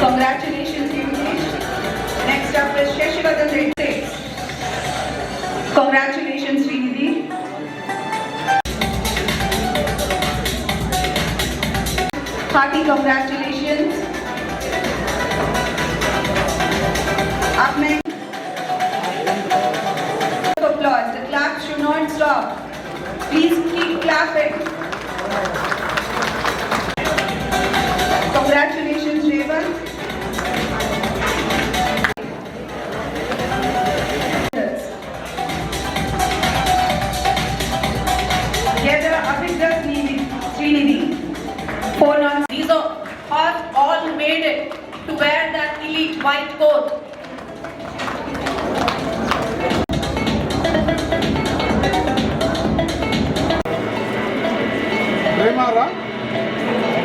Congratulations, Yukesh. Next up is Shashivardhan Reddy. Congratulations, Srinidhi. Hearty congratulations. Up next, applause. The claps should not stop. Please keep clapping. Congratulations, Revan. Together, Abhidra Srinidhi. 4 non. These are all made it to wear that elite white coat.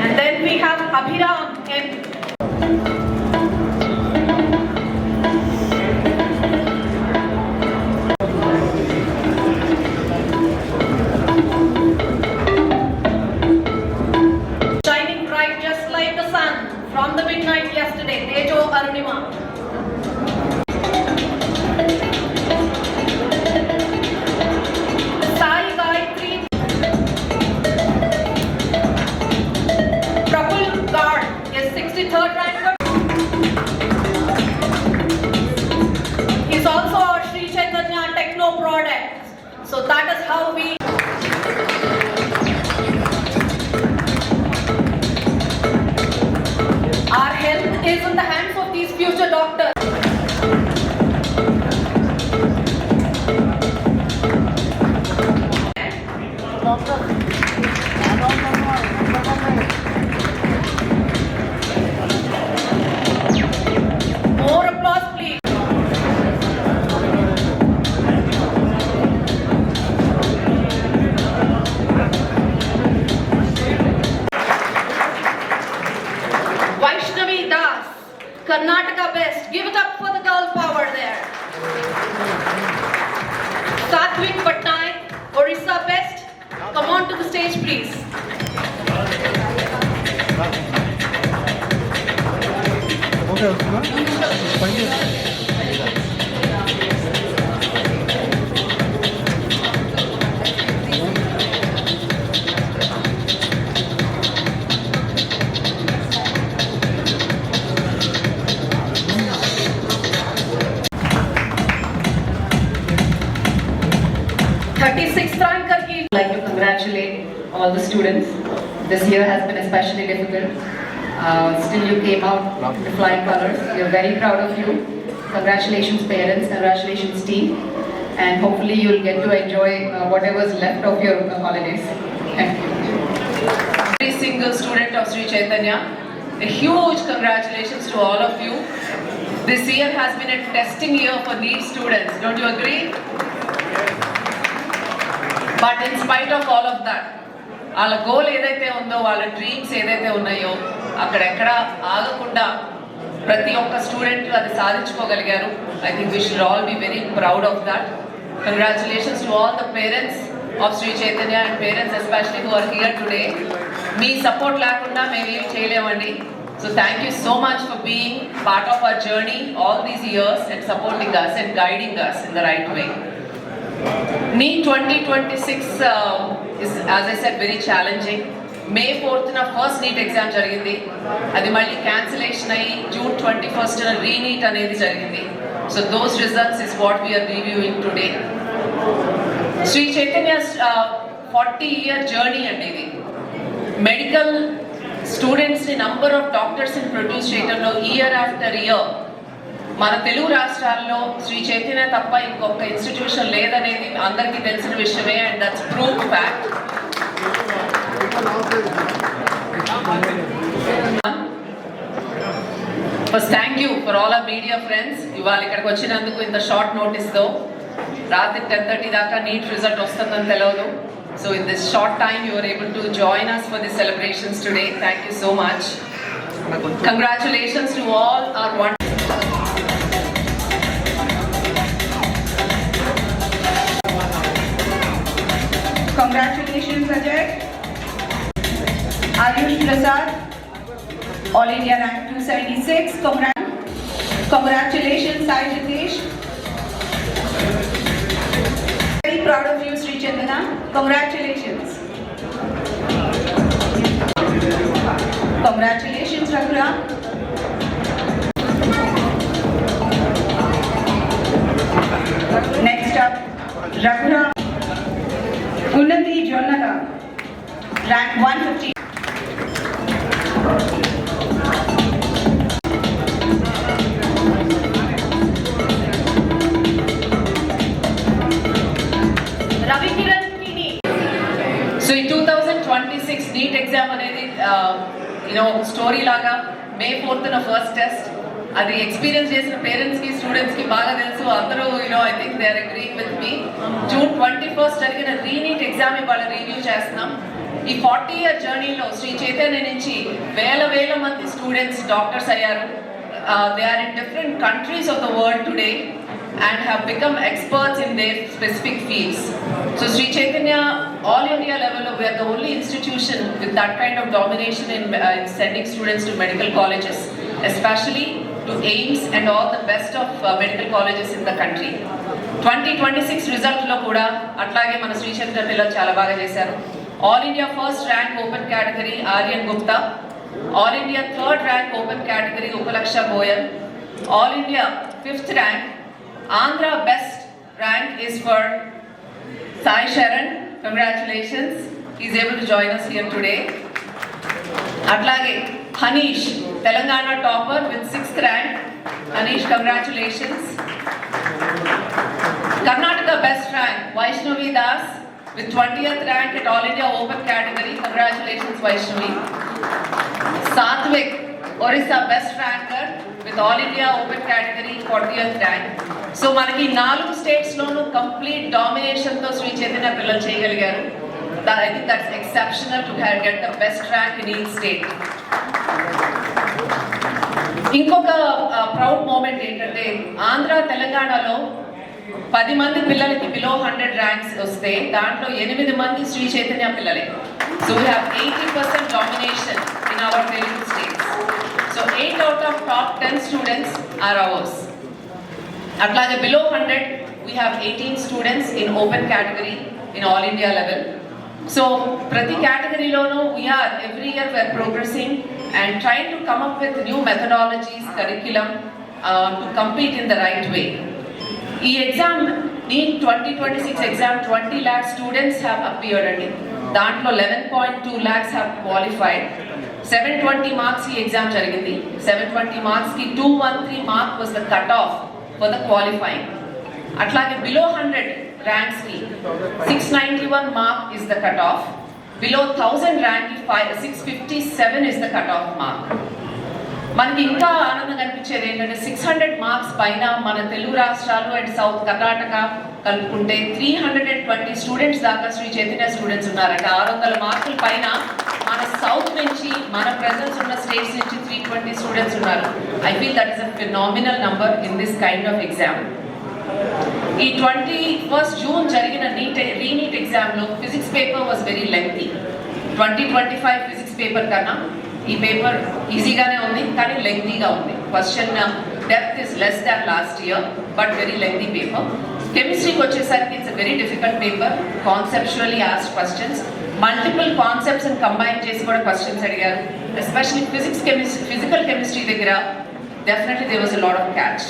And then we have Abhiram M. Shining bright just like the sun from the midnight yesterday. Tejo Arunima. Sai Gayatri. Prabhul Gard is 63rd ranker. He's also our Sri Chaitanya Techno product. So that is how we our health is in the hands of these future doctors. More applause, please. Vaishnavi Das, Karnataka best. Give it up for the girl power there. Satvik Patnaik, Orissa best. Come on to the stage, please. I'd like to congratulate all the students. This year has been especially difficult. Still you came out with flying colors. We are very proud of you. Congratulations parents, congratulations team. And hopefully you'll get to enjoy whatever's left of your holidays. Thank you. Every single student of Sri Chaitanya, a huge congratulations to all of you. This year has been a testing year for NEET students. Don't you agree? But in spite of all of that, వాళ్ళ goal ఏదైతే ఉందో వాళ్ళ dreams ఏదైతే ఉన్నాయో అక్కడెక్కడ ఆగకుండా ప్రతి ఒక్క స్టూడెంట్ అది సాధించుకోగలిగారు. I think we should all be very proud of that. Congratulations to all the parents of Shri Chaitanya and parents especially who are here today. మీ సపోర్ట్ లేకుండా మేము ఏం చేయలేమండి. So thank you so much for being part of our journey all these years and supporting us and guiding us in the right way. NEET 2026 is, as I said, very challenging. May 4th na first NEET exam jarigindi. Adi malli cancellation ayi June 21st na re-NEET anedi jarigindi. So those results is what we are reviewing today. Sri Chaitanya's 40-year journey anedi. Medical students ni number of doctors in produce చేయడంలో year after year మన తెలుగు రాష్ట్రాల్లో శ్రీ చైతన్య తప్ప ఇంకొక institution లేదనేది అందరికీ తెలిసిన విషయమే. And that's proved fact. First thank you for all our media friends. ఇవాళ ఇక్కడికి వచ్చినందుకు ఇంత షార్ట్ నోటీస్తో రాత్రి 10:30 దాకా నీట్ రిజల్ట్ వస్తుందని తెలియదు. So in this short time you were able to join us for the celebrations today. Thank you so much. Congratulations to all our wonderful Congratulations, Ajay. Ayush Prasad. All India rank 276. Congratulations, Sai Jitesh. Very proud of you, Sri Chandana. Congratulations. Congratulations, Raghuram. Next up, Raghuram Unnati Jonnala, rank 150. Ravi Kiran Kini. So ఈ 2026 NEET exam అనేది story లాగా May 4th first test. అది experience చేసిన పేరెంట్స్కి స్టూడెంట్స్కి బాగా తెలుసు. అందరూ I think they are agreeing with me. June 21 జరిగిన రీనీట్ ఎగ్జామ్ ఇవాళ రివ్యూ చేస్తున్నాం. ఈ 40-year జర్నీలో శ్రీ చైతన్య నుంచి వేల మంది స్టూడెంట్స్ డాక్టర్స్ అయ్యారు. They are in different countries of the world today and have become experts in their specific fields. So Sri Chaitanya, all India level, we are the only institution with that kind of domination in sending students to medical colleges, especially to AIIMS and all the best of medical colleges in the country. 2026 result lo kuda atlage mana Sri Chaitanya pillalu chaala baga chesaru. All India first rank open category Aryan Gupta, All India third rank open category Upalaksha Goyal, All India fifth rank. Andhra best rank is for Sai Sharan. Congratulations. He's able to join us here today. Atlage Hanish, Telangana topper with 6th rank. Hanish, congratulations. Karnataka best rank Vaishnavi Das with 20th rank at All India open category. Congratulations Vaishnavi. Satvik, Orissa best ranker with All India open category 40th rank. So మనకి 4 స్టేట్స్లోనూ complete డామినేషన్తో Shri Chaitanya పిల్లలు చేయగలిగారు. I think that's exceptional to get the best rank in each state. ఇంకొక proud moment ఏంటంటే ఆంధ్ర తెలంగాణలో 10 మంది పిల్లలకి below 100 ranks వస్తే దాంట్లో 8 మంది శ్రీ చైతన్య పిల్లలే. So we have 80% domination in our Telugu states. So 8 out of top 10 students are ours. అట్లాగే below 100 we have 18 students in open category in all India level. So prati category lono every year we are progressing and trying to come up with new methodologies, curriculum to compete in the right way. Ee exam NEET 2026 exam 20 lakh students have appeared andi. Dantlo 11.2 lakhs have qualified. 720 marks ee exam jarigindi. 720 marks ki 213 mark was the cut off for the qualifying. Atlage below 100 ranks ki 691 mark is the cut off. Below 1000 rank ki 657 is the cut off mark. మనకి ఇంకా ఆనందంగా అనిపించేది ఏంటంటే 600 marks పైన మన తెలుగు రాష్ట్రాలు and south Karnataka కలుపుకుంటే 320 students దాకా శ్రీ చైతన్య స్టూడెంట్స్ ఉన్నారంట. 600 మార్కుల పైన మన సౌత్ నుంచి మన ప్రెజెన్స్ ఉన్న స్టేట్స్ నుంచి 320 స్టూడెంట్స్ ఉన్నారు. I feel that is a phenomenal number in this kind of exam. ఈ 21 జూన్ జరిగిన రీనీట్ ఎగ్జామ్లో physics paper was very lengthy. 2025 physics paper కన్నా ఈ పేపర్ ఈజీగానే ఉంది కానీ లెంగ్తీగా ఉంది. Question depth is less than last year but very lengthy paper. కెమిస్ట్రీకి వచ్చేసరికి it's very difficult paper. Conceptually asked questions, multiple concepts combine చేసి కూడా క్వశ్చన్స్ అడిగారు. ఎస్పెషల్లీ ఫిజికల్ కెమిస్ట్రీ దగ్గర definitely there was a lot of catch.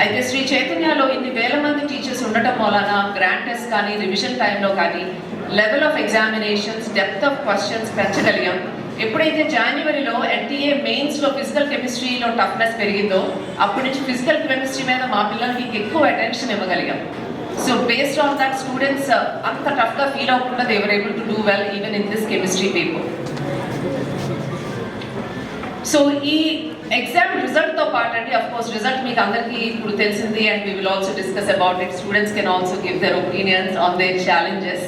అయితే శ్రీ చైతన్యలో ఇన్ని వేల మంది టీచర్స్ ఉండటం వలన గ్రాండ్ టెస్ట్ కానీ రివిజన్ టైంలో కానీ level of examinations, depth of questions పెంచగలిగాం. ఎప్పుడైతే జనవరిలో ఎన్టీఏ మెయిన్స్లో ఫిజికల్ కెమిస్ట్రీలో టఫ్నెస్ పెరిగిందో అప్పటి నుంచి ఫిజికల్ కెమిస్ట్రీ మీద మా పిల్లలకి ఎక్కువ అటెన్షన్ ఇవ్వగలిగాం. So based on that students అంత టఫ్గా ఫీల్ అవ్వకుండా they were able to do well even in this chemistry paper. So ఈ ఎగ్జామ్ రిజల్ట్తో పాటు అండి, అఫ్ కోర్స్ రిజల్ట్ మీకు అందరికీ ఇప్పుడు తెలిసింది and we will also discuss about it. Students can also give their opinions on their challenges.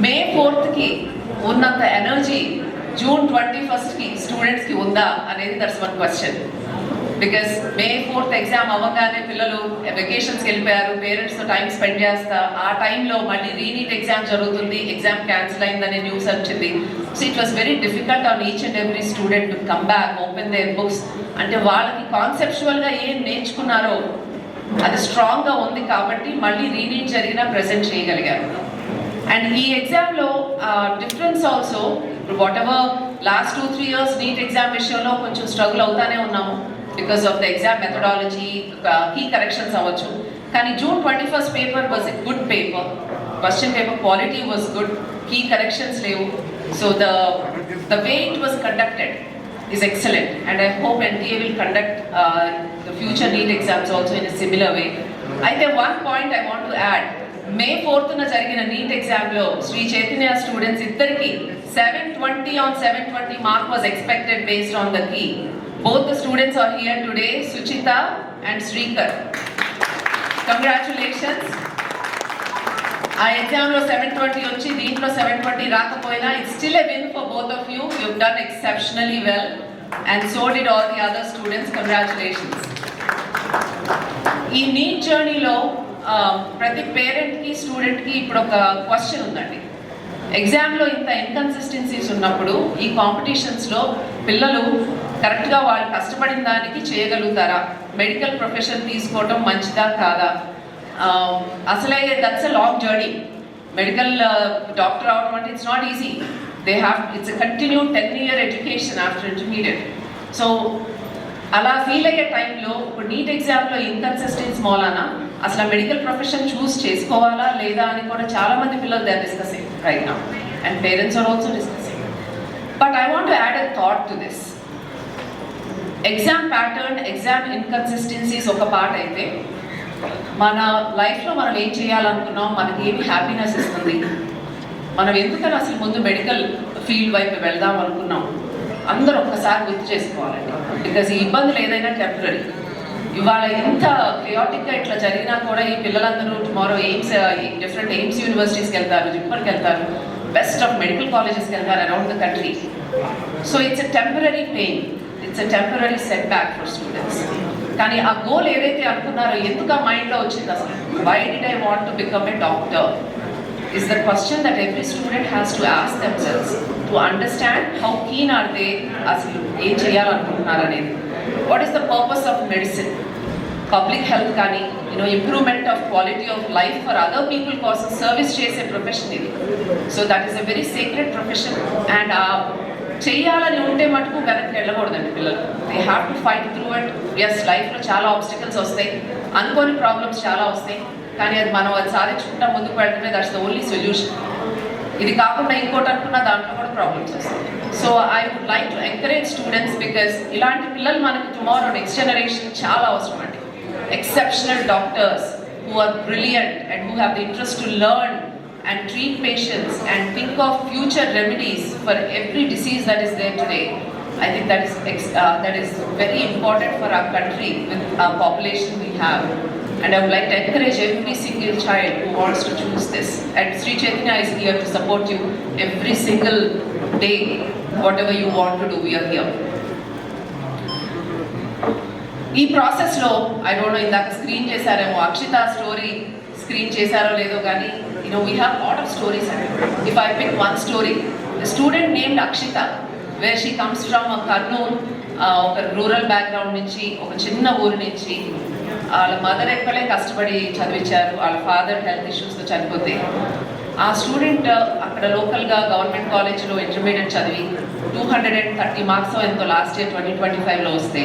May 4th ఉన్నంత energy June 21కి స్టూడెంట్స్కి ఉందా అనేది that's one question. Because May 4th exam అవ్వగానే పిల్లలు వెకేషన్స్కి వెళ్ళిపోయారు, పేరెంట్స్తో టైం స్పెండ్ చేస్తా, ఆ టైంలో మళ్ళీ రీనీట్ ఎగ్జామ్ జరుగుతుంది, ఎగ్జామ్ క్యాన్సిల్ అయిందనే న్యూస్ వచ్చింది. So it was very difficult on each and every student to come back, open there books. అంటే వాళ్ళకి కాన్సెప్చువల్గా ఏం నేర్చుకున్నారో అది స్ట్రాంగ్గా ఉంది కాబట్టి మళ్ళీ రీనీట్ జరిగినా ప్రజెంట్ చేయగలిగారు. అండ్ ఈ ఎగ్జామ్లో difference also, whatever last 2-3 years NEET exam విషయంలో కొంచెం స్ట్రగుల్ అవుతానే ఉన్నాము because of the exam methodology, key corrections అవ్వచ్చు. కానీ June 21st paper was a good paper, question paper quality was good, key corrections లేవు. So the way it was conducted is excellent, and I hope NTA will conduct the future NEET exams also in a similar way. Aithe one point I want to add, May 4th na jarigina NEET exam lo Sri Chaitanya students iddariki 720 on 720 mark was expected based on the key. Both the students are here today, Suchita and Srikar. Congratulations. ఆ ఎగ్జామ్లో 720 వచ్చి దీంట్లో 720 రాకపోయినా it's still a win for both of you. You have done exceptionally well and so did all the other students. Congratulations. ఈ neat జర్నీలో ప్రతి పేరెంట్కి స్టూడెంట్కి ఇప్పుడు ఒక క్వశ్చన్ ఉందండి. ఎగ్జామ్లో ఇంత ఇన్కన్సిస్టెన్సీస్ ఉన్నప్పుడు ఈ కాంపిటీషన్స్లో పిల్లలు కరెక్ట్గా వాళ్ళు కష్టపడిన దానికి చేయగలుగుతారా? మెడికల్ ప్రొఫెషన్ తీసుకోవటం మంచిదా కాదా? అసలే that's a long journey. Medical doctor అవడం అంటే it's not easy. It's a continued 10-year education after intermediate. So అలా ఫీల్ అయ్యే టైంలో ఇప్పుడు నీట్ ఎగ్జామ్లో ఇన్కన్సిస్టెన్సీ మూలాన అసలు మెడికల్ ప్రొఫెషన్ చూస్ చేసుకోవాలా లేదా అని కూడా చాలామంది పిల్లలు they are discussing right now, and parents are also discussing. But I want to add a thought to this. Exam pattern, exam inconsistencies ఒక పార్ట్ అయితే, మన లైఫ్లో మనం ఏం చేయాలనుకున్నాం, మనకి ఏమి హ్యాపీనెస్ ఇస్తుంది, మనం ఎందుకని అసలు ముందు మెడికల్ ఫీల్డ్ వైపు వెళ్దాం అనుకున్నాం, అందరూ ఒక్కసారి గుర్తు చేసుకోవాలండి. బికాజ్ ఈ ఇబ్బందులు ఏదైనా టెంపరీ. ఇవాళ ఇంత క్రియాటిక్గా ఇట్లా జరిగినా కూడా ఈ పిల్లలందరూ టుమారో డిఫరెంట్ ఎయిమ్స్ యూనివర్సిటీస్కి వెళ్తారు, జిప్పర్కి వెళ్తారు, బెస్ట్ ఆఫ్ మెడికల్ కాలేజెస్కి వెళ్తారు around the country. So it's a temporary pain, it's a temporary set back for students. కానీ ఆ గోల్ ఏదైతే అనుకున్నారో ఎందుకు ఆ మైండ్లో వచ్చింది అసలు? Why did I want to become a doctor is the question that every student has to ask themselves to understand how keen are they asalu em cheyalanuntunnaru anedi. What is the purpose of medicine? Public health kani, improvement of quality of life for other people కోసం service చేసే profession ఇది. So that is a very secret profession. And చేయాలని ఉంటే మటుకు వెనక్కి వెళ్ళకూడదండి పిల్లలు. They have to fight through it. Yes, లైఫ్లో చాలా ఆబ్స్టికల్స్ వస్తాయి, అనుకోని ప్రాబ్లమ్స్ చాలా వస్తాయి, కానీ అది మనం అది సాధించుకుంటా ముందుకు వెళ్తేనే దట్స్ ద ఓన్లీ సొల్యూషన్. ఇది కాకుండా ఇంకోటి అనుకున్న దాంట్లో కూడా ప్రాబ్లమ్స్ వస్తాయి. So I would like to encourage students because ఇలాంటి పిల్లలు మనకి టుమారో నెక్స్ట్ జనరేషన్ చాలా అవసరం అండి. Exceptional doctors who are brilliant and who have the interest to learn and treat patients and think of future remedies for every disease that is there today. I think that is very important for our country with our population we have. And I would like to encourage every single child who wants to choose this. And Sri Chaitanya is here to support you every single day. Whatever you want to do, we are here. ఈ ప్రాసెస్లో I don't know ఇందాక screen చేశారేమో, Akshita story screen చేశారో లేదో కానీ we have a lot of stories. If I pick one story, a student named Akshita, where she comes from a Kurnool, ఒక rural background నుంచి, ఒక చిన్న ఊరు నుంచి. వాళ్ళ మదర్ ఎక్కడే కష్టపడి చదివించారు, వాళ్ళ ఫాదర్ హెల్త్ ఇష్యూస్తో చనిపోతే ఆ స్టూడెంట్ అక్కడ లోకల్గా గవర్నమెంట్ కాలేజ్లో ఇంటర్మీడియట్ చదివి 230 మార్క్స్ ఎంతో లాస్ట్ ఇయర్ 2025లో వస్తే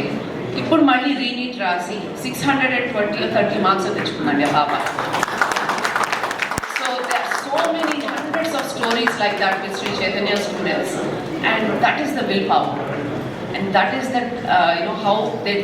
ఇప్పుడు మళ్ళీ రీనీట్ రాసి 620-30 మార్క్స్ తెచ్చుకుందండి ఆ పాప. So many hundreds of stories like that with Sri Chaitanya students, and that is the willpower, and that is that how they